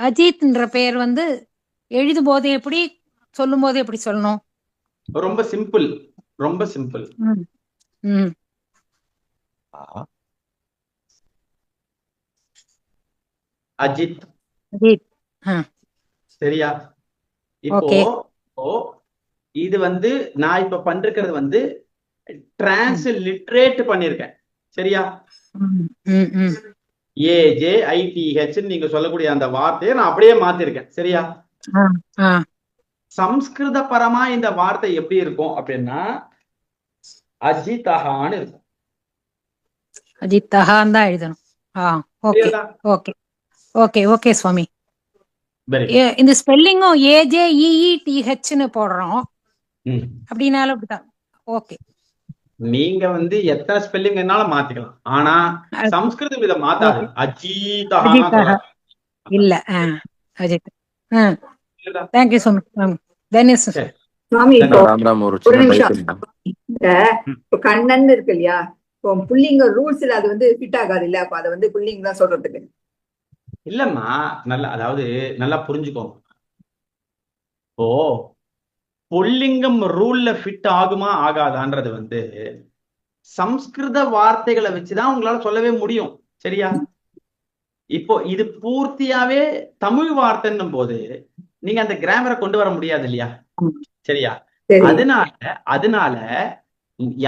அஜித்ன்ற பெயர் எழுதும் போது எப்படி, சொல்லும் போது எப்படி சொல்லணும்? ரொம்ப சிம்பிள், ரொம்ப சிம்பிள். அஜித். அஜித். சரியா? இப்போ இது நான் இப்ப பண்றது டிரான்ஸ்லிட்ரேட் பண்ணிருக்கேன். சரியா? AJITH நீங்க சொல்லக்கூடிய அந்த வார்த்தையை நான் அப்படியே மாத்திருக்கேன். சரியா? சம்ஸ்கிருத பரமா இந்த வார்த்தை எப்படி இருக்கும் அப்படின்னா அஜிதஹான்னு இருக்கும். அஜித்தஹான் தான் எழுதணும். ஓகே ஓகே ஓகே ஓகே சுவாமி. இந்த ஸ்பெல்லிங்கும் AJEETHன்னு போடுறோம். அப்படின்னாலும் அப்படிதான். ஓகே. நீங்க எத்தனை ஸ்பெல்லிங் என்னாலும் மாத்திக்கலாம். ஆனா சம்ஸ்கிருதம் இதை மாத்தாது. அஜிதஹா இல்ல. அஜித். Thank you so much. தன்யஸ் சுவாமி. ஒரு நிமிஷம். கண்ணன் இருக்கு இல்லையா, புல்லிங்க ரூல்ஸ்ல அது ஃபிட் ஆகாது இல்ல, அப்ப அதை புல்லிங் தான் சொல்றதுக்கு இல்லம்மா. அதாவது நல்லா புரிஞ்சுக்கோங்க. ஓ புல்லிங்கம் ரூல்ல ஃபிட் ஆகுமா ஆகாதான்றது சம்ஸ்கிருத வார்த்தைகளை வச்சுதான் உங்களால சொல்லவே முடியும். சரியா? இப்போ இது பூர்த்தியாவே தமிழ் வார்த்தைன்னும் போது நீங்க அந்த கிராமரை கொண்டு வர முடியாது இல்லையா? சரியா? அதனால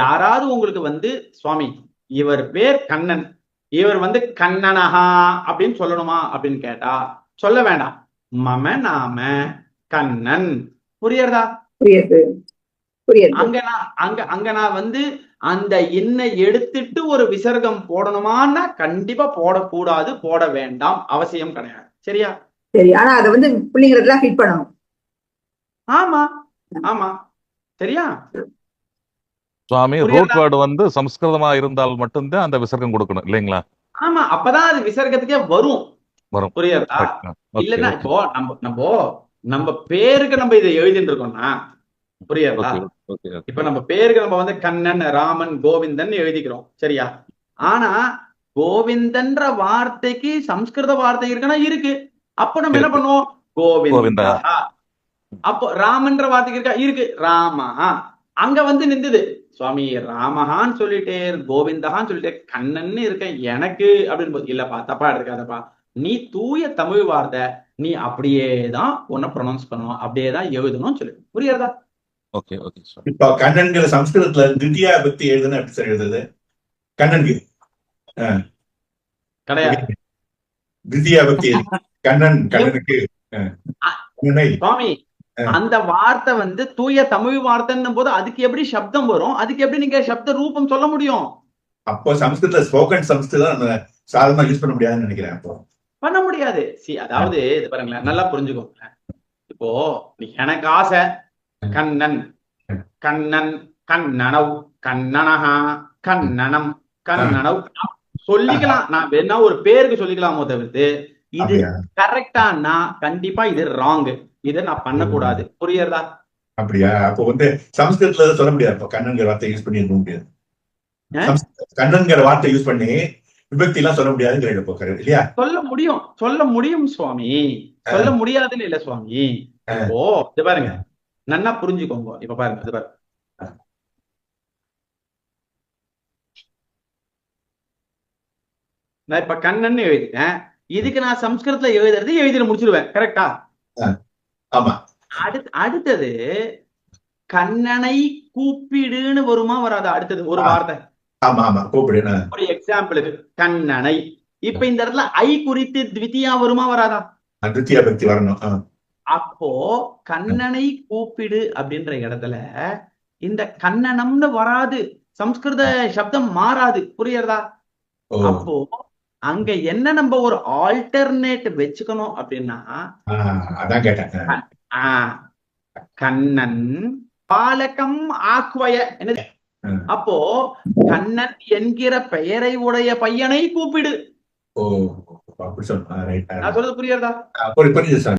யாராவது உங்களுக்கு சுவாமி இவர் பேர் கண்ணன், இவர் கண்ணனஹா அப்படின்னு சொல்லணுமா அப்படின்னு கேட்டா சொல்ல வேண்டாம். மம நாம கண்ணன். புரியுறதா? அங்க நான் அந்த எண்ணை எடுத்துட்டு ஒரு விசர்க்கம் போடணுமான்னா கண்டிப்பா போடக்கூடாது, போட வேண்டாம், அவசியம் கிடையாது. சரியா? சரி. ஆனா அதை புள்ளிங்கிறதுலாம் ஃபிட் பண்ணணும். ஆமா ஆமா. சரியா சுவாமி? ரூட் வேர்டு சமஸ்கிருதமா இருந்தால் மட்டும்தான் அந்த விசர்க்கம் கொடுக்கணும் இல்லைங்களா? ஆமா, அப்பதான் அது விசர்க்கத்துக்கே வரும். புரியுறதா? இல்லன்னா இப்போ நம்ம பேருக்கு நம்ம இதை எழுதிட்டு இருக்கோம்னா, புரியுறதா? இப்ப நம்ம பேருக்கு நம்ம கண்ணன், ராமன், கோவிந்தன் எழுதிக்கிறோம். சரியா? ஆனா கோவிந்தன்ற வார்த்தைக்கு சம்ஸ்கிருத வார்த்தை இருக்குன்னா இருக்கு. அப்ப நம்ம என்ன பண்ணுவோம்? கோவிந்தா. அப்போ ராமன்ற வார்த்தைக்கு இருக்கா? இருக்கு. ராமா. அங்க நின்றுது. சுவாமி ராமஹான்னு சொல்லிட்டே, கோவிந்தஹான்னு சொல்லிட்டே, கண்ணன்னு இருக்க எனக்கு அப்படின்னு இல்லப்பா, தப்பா எடுக்காதப்பா. நீ தூய தமிழ் வார்த்தை, நீ அப்படியேதான் உன்னை ப்ரொனவுன்ஸ் பண்ணணும், அப்படியேதான் எழுதணும்னு சொல்லி. புரியுறதா? Okay okay. இப்ப கண்ணன்கிற சம்ஸ்கிருதத்துல தித்யா பக்தி எழுதுன்னு எப்படி சார் எழுதுது? கண்ணனுக்கு கிடையாது. தித்யா பக்தி கண்ணன் கண்ணனுக்கு. சுவாமி அந்த வார்த்தை தூய தமிழ் வார்த்தைன்னும் போது அதுக்கு எப்படி சப்தம் வரும்? அதுக்கு எப்படி நீங்க சப்த ரூபம் சொல்ல முடியும்? அப்போ சம்ஸ்கிருத ஸ்போக்கன் சம்ஸ்கிருதம் சாதாரணமா யூஸ் பண்ண முடியாதுன்னு நினைக்கிறேன். அப்போ பண்ண முடியாது. அதாவது இது பாருங்களேன், நல்லா புரிஞ்சுக்கோங்க. இப்போ எனக்கு ஆசை கண்ணன், கண்ணன், கண்ணனவ், கண்ணனஹா, கண்ணனம், கண்ணனவ் சொல்லிக்கலாம். நான் வேணா ஒரு பேருக்கு சொல்லிக்கலாமோ தவிர்த்து இது கரெக்டானா கண்டிப்பா இது ராங். இதை நான் பண்ணக்கூடாது. புரியுறதா? அப்படியா? அப்போ சம்ஸ்கிருதத்துல சொல்ல முடியாது. இப்போ கண்ணன்கிற வார்த்தை யூஸ் பண்ணி இருக்க முடியாது. கண்ணன்கிற வார்த்தை யூஸ் பண்ணி விபக்தி எல்லாம் சொல்ல முடியாதுங்கிற இல்லையா? சொல்ல முடியும் சுவாமி. சொல்ல முடியாதுன்னு இல்ல சுவாமி. ஓ இது பாருங்க, நல்லா புரிஞ்சுக்கோங்க. இப்ப பாருங்க, இது பாருங்க. நான் இப்ப கண்ணன் எழுதிட்டேன். இதுக்கு நான் சம்ஸ்கிருதத்துல எழுதிட முடிச்சிருவேன். கரெக்டா? ஆமா. அடுத்தது கண்ணனை கூப்பிடுன்னு வருமா வராது? அடுத்தது ஒரு வார்த்தை. ஆமா ஆமா, கூப்பிடு. ஒரு எக்ஸாம்பிளுக்கு கண்ணனை. இப்ப இந்த இடத்துல ஐ குறித்து த்விதியா வருமா வராதா? த்விதியா பக்தி வரணும். அப்போ கண்ணனை கூப்பிடு அப்படின்ற இடத்துல இந்த கண்ணனம்னு வராது, சம்ஸ்கிருத சப்தம் மாறாது. புரியுறதா? அப்போ அங்க என்ன நம்ம ஒரு ஆல்டர்னேட் வச்சுக்கணும் அப்படின்னா, அதான் கேட்டேன். கண்ணன் பாலகம் ஆக்வய. என்னது? அப்போ கண்ணன் என்கிற பெயரை உடைய பையனை கூப்பிடு. ஓ அப்படி சொன்னா நான் சொல்றது புரியுறதா? புரியுது சார்.